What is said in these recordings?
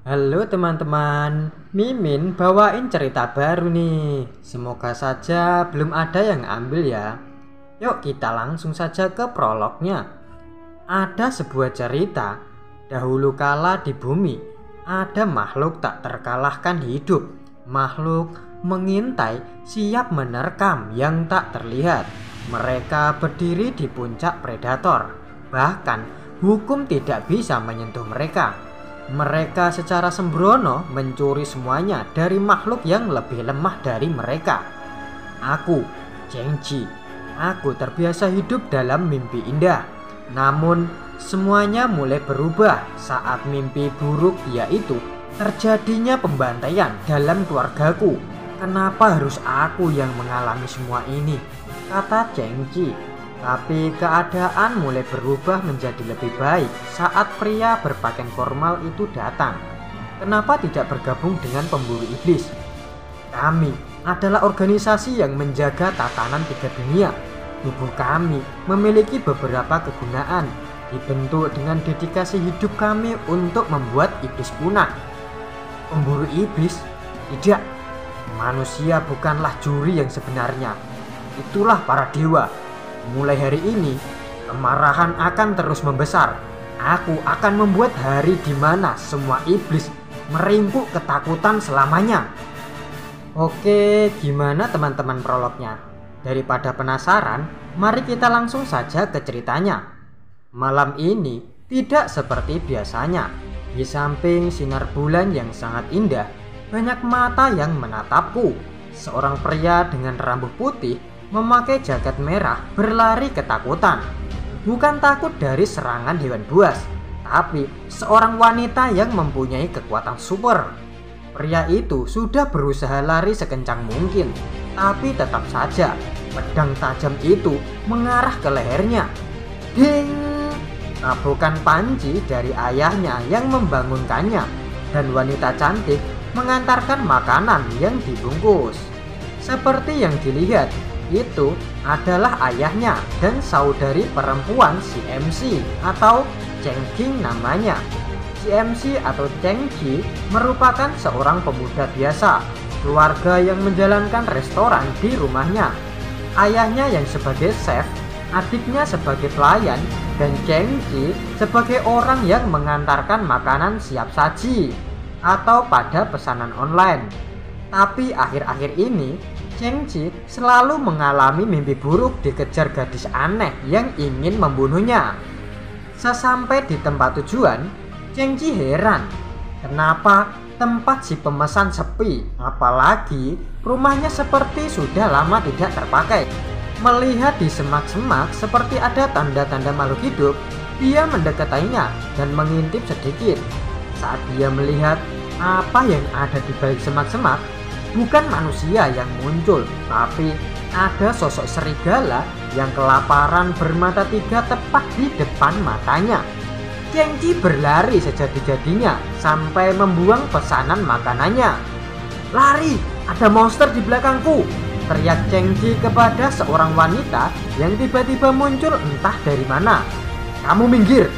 Halo teman-teman, Mimin bawain cerita baru nih. Semoga saja belum ada yang ambil ya. Yuk kita langsung saja ke prolognya. Ada sebuah cerita, dahulu kala di bumi ada makhluk tak terkalahkan hidup. Makhluk mengintai siap menerkam yang tak terlihat. Mereka berdiri di puncak predator. Bahkan hukum tidak bisa menyentuh mereka. Mereka secara sembrono mencuri semuanya dari makhluk yang lebih lemah dari mereka. Aku, Chengji, aku terbiasa hidup dalam mimpi indah. Namun, semuanya mulai berubah saat mimpi buruk, yaitu terjadinya pembantaian dalam keluargaku. Kenapa harus aku yang mengalami semua ini? Kata Chengji. Tapi keadaan mulai berubah menjadi lebih baik saat pria berpakaian formal itu datang. Kenapa tidak bergabung dengan pemburu iblis? Kami adalah organisasi yang menjaga tatanan tiga dunia. Tubuh kami memiliki beberapa kegunaan, dibentuk dengan dedikasi hidup kami untuk membuat iblis punah. Pemburu iblis? Tidak. Manusia bukanlah juri yang sebenarnya. Itulah para dewa. Mulai hari ini, kemarahan akan terus membesar. Aku akan membuat hari di mana semua iblis merimpuk ketakutan selamanya. Oke, gimana teman-teman prolognya? Daripada penasaran, mari kita langsung saja ke ceritanya. Malam ini tidak seperti biasanya. Di samping sinar bulan yang sangat indah, banyak mata yang menatapku. Seorang pria dengan rambut putih memakai jaket merah berlari ketakutan. Bukan takut dari serangan hewan buas, tapi seorang wanita yang mempunyai kekuatan super. Pria itu sudah berusaha lari sekencang mungkin, tapi tetap saja pedang tajam itu mengarah ke lehernya. Ding! Tabukan panci dari ayahnya yang membangunkannya, dan wanita cantik mengantarkan makanan yang dibungkus. Seperti yang dilihat, itu adalah ayahnya dan saudari perempuan CMC atau Chengqing namanya. CMC atau Chengqi merupakan seorang pemuda biasa, keluarga yang menjalankan restoran di rumahnya. Ayahnya yang sebagai chef, adiknya sebagai pelayan, dan Chengqi sebagai orang yang mengantarkan makanan siap saji atau pada pesanan online. Tapi akhir-akhir ini Chengji selalu mengalami mimpi buruk dikejar gadis aneh yang ingin membunuhnya. Sesampai di tempat tujuan, Chengji heran kenapa tempat si pemesan sepi, apalagi rumahnya seperti sudah lama tidak terpakai. Melihat di semak-semak seperti ada tanda-tanda makhluk hidup, dia mendekatinya dan mengintip sedikit. Saat dia melihat apa yang ada di balik semak-semak, bukan manusia yang muncul, tapi ada sosok serigala yang kelaparan bermata tiga tepat di depan matanya. Chengji berlari sejadi-jadinya sampai membuang pesanan makanannya. "Lari, ada monster di belakangku!" teriak Chengji kepada seorang wanita yang tiba-tiba muncul entah dari mana. "Kamu minggir,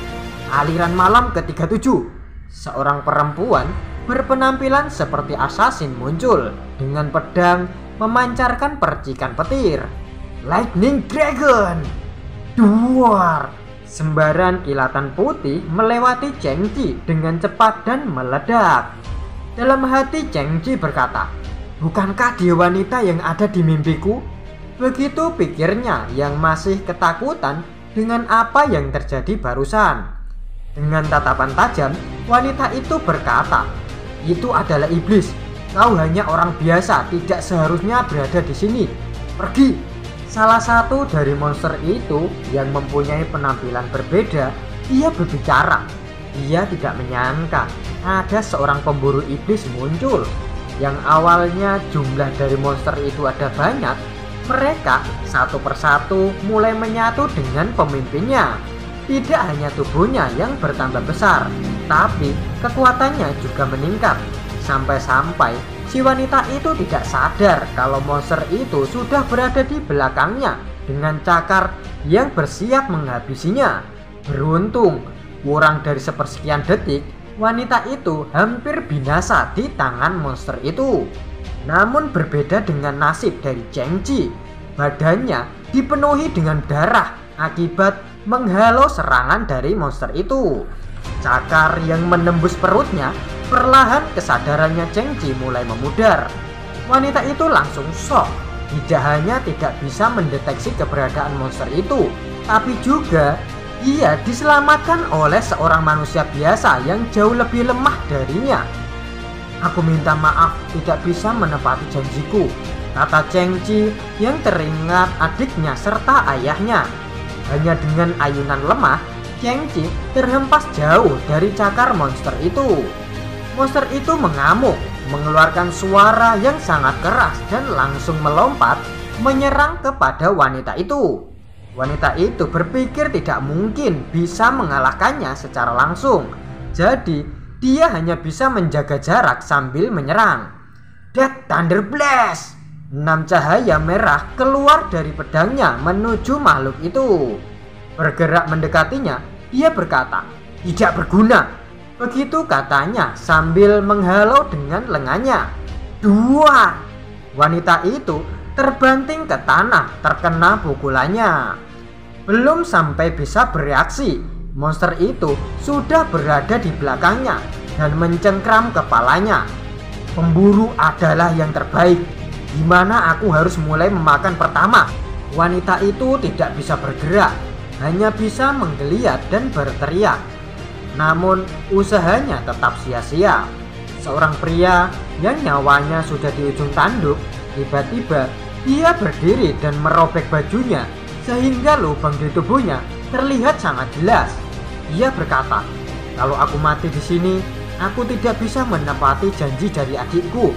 aliran malam ke-37." Seorang perempuan berpenampilan seperti assassin muncul dengan pedang memancarkan percikan petir. Lightning Dragon! Duar! Sembaran kilatan putih melewati Chengji dengan cepat dan meledak. Dalam hati Chengji berkata, "Bukankah dia wanita yang ada di mimpiku?" Begitu pikirnya yang masih ketakutan dengan apa yang terjadi barusan. Dengan tatapan tajam, wanita itu berkata, "Itu adalah iblis. Kau hanya orang biasa, tidak seharusnya berada di sini. Pergi." Salah satu dari monster itu yang mempunyai penampilan berbeda, dia berbicara. Dia tidak menyangka ada seorang pemburu iblis muncul. Yang awalnya jumlah dari monster itu ada banyak, mereka satu persatu mulai menyatu dengan pemimpinnya. Tidak hanya tubuhnya yang bertambah besar, tapi kekuatannya juga meningkat. Sampai-sampai si wanita itu tidak sadar kalau monster itu sudah berada di belakangnya dengan cakar yang bersiap menghabisinya. Beruntung, kurang dari sepersekian detik, Wanita itu hampir binasa di tangan monster itu. Namun berbeda dengan nasib dari Chengji. Badannya dipenuhi dengan darah akibat menghalau serangan dari monster itu. Cakar yang menembus perutnya, perlahan kesadarannya Chengji mulai memudar. Wanita itu langsung shock. Tidak hanya tidak bisa mendeteksi keberadaan monster itu, tapi juga ia diselamatkan oleh seorang manusia biasa yang jauh lebih lemah darinya. "Aku minta maaf tidak bisa menepati janjiku," kata Chengji yang teringat adiknya serta ayahnya. Hanya dengan ayunan lemah, Chengji terhempas jauh dari cakar monster itu. Monster itu mengamuk, mengeluarkan suara yang sangat keras dan langsung melompat menyerang kepada wanita itu. Wanita itu berpikir tidak mungkin bisa mengalahkannya secara langsung. Jadi, dia hanya bisa menjaga jarak sambil menyerang. Death Thunder Blast! 6 cahaya merah keluar dari pedangnya menuju makhluk itu. Bergerak mendekatinya, dia berkata, "Tidak berguna." Begitu katanya sambil menghalau dengan lengannya. Dua! Wanita itu terbanting ke tanah terkena pukulannya. Belum sampai bisa bereaksi, monster itu sudah berada di belakangnya dan mencengkram kepalanya. "Pemburu adalah yang terbaik. Gimana aku harus mulai memakan pertama?" Wanita itu tidak bisa bergerak, hanya bisa menggeliat dan berteriak. Namun usahanya tetap sia-sia. Seorang pria yang nyawanya sudah di ujung tanduk, tiba-tiba dia berdiri dan merobek bajunya sehingga lubang di tubuhnya terlihat sangat jelas. Ia berkata, "Kalau aku mati di sini, aku tidak bisa menepati janji dari adikku."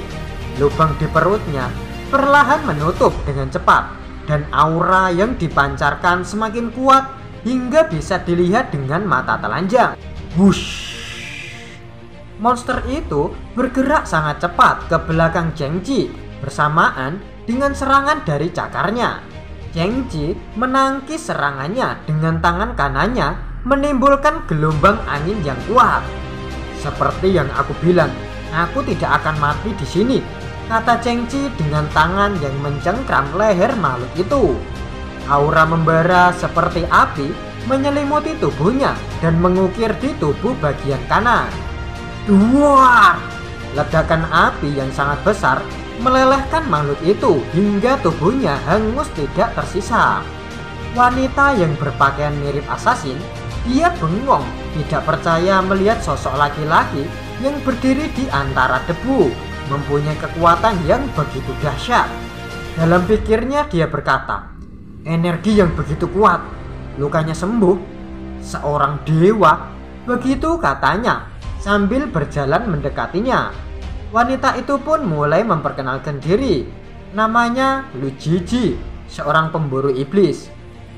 Lubang di perutnya perlahan menutup dengan cepat dan aura yang dipancarkan semakin kuat hingga bisa dilihat dengan mata telanjang. Wush! Monster itu bergerak sangat cepat ke belakang Chengji bersamaan dengan serangan dari cakarnya. Chengji menangkis serangannya dengan tangan kanannya, menimbulkan gelombang angin yang kuat. "Seperti yang aku bilang, aku tidak akan mati di sini," kata Chengji dengan tangan yang mencengkram leher makhluk itu. Aura membara seperti api menyelimuti tubuhnya dan mengukir di tubuh bagian kanan. Duar! Ledakan api yang sangat besar melelehkan makhluk itu hingga tubuhnya hangus tidak tersisa. Wanita yang berpakaian mirip assassin, dia bengong, tidak percaya melihat sosok laki-laki yang berdiri di antara debu, mempunyai kekuatan yang begitu dahsyat. Dalam pikirnya dia berkata, "Energi yang begitu kuat, lukanya sembuh, seorang dewa." Begitu katanya sambil berjalan mendekatinya. Wanita itu pun mulai memperkenalkan diri. Namanya Lu Jiji, seorang pemburu iblis.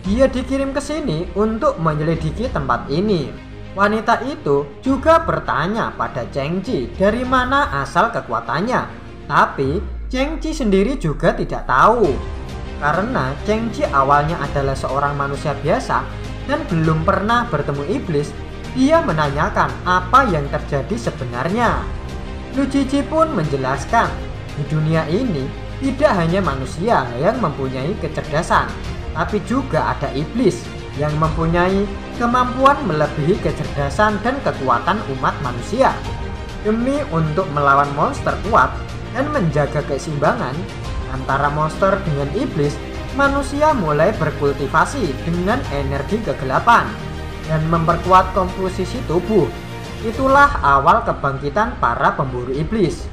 Dia dikirim ke sini untuk menyelidiki tempat ini. Wanita itu juga bertanya pada Chengji dari mana asal kekuatannya. Tapi Chengji sendiri juga tidak tahu. Karena Chengji awalnya adalah seorang manusia biasa dan belum pernah bertemu iblis, dia menanyakan apa yang terjadi sebenarnya. Lu Jiji pun menjelaskan, di dunia ini tidak hanya manusia yang mempunyai kecerdasan, tapi juga ada iblis yang mempunyai kemampuan melebihi kecerdasan dan kekuatan umat manusia. Demi untuk melawan monster kuat dan menjaga keseimbangan antara monster dengan iblis, manusia mulai berkultivasi dengan energi kegelapan dan memperkuat komposisi tubuh. Itulah awal kebangkitan para pemburu iblis.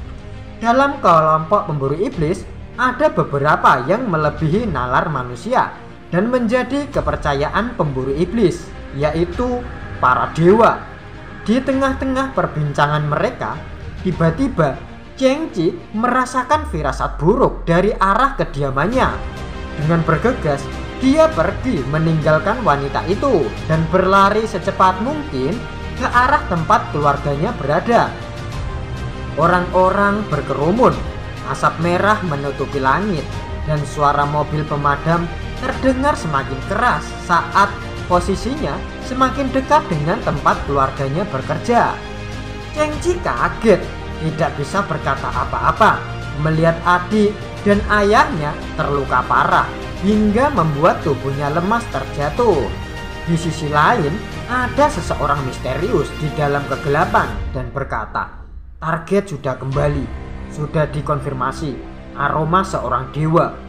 Dalam kelompok pemburu iblis, ada beberapa yang melebihi nalar manusia dan menjadi kepercayaan pemburu iblis, yaitu para dewa. Di tengah-tengah perbincangan mereka, tiba-tiba Chengji merasakan firasat buruk dari arah kediamannya. Dengan bergegas, dia pergi meninggalkan wanita itu dan berlari secepat mungkin ke arah tempat keluarganya berada. Orang-orang berkerumun, asap merah menutupi langit, dan suara mobil pemadam terdengar semakin keras saat posisinya semakin dekat dengan tempat keluarganya bekerja. Kengji kaget, tidak bisa berkata apa-apa melihat adik dan ayahnya terluka parah hingga membuat tubuhnya lemas terjatuh. Di sisi lain, ada seseorang misterius di dalam kegelapan dan berkata, target sudah kembali, sudah dikonfirmasi, aroma seorang dewa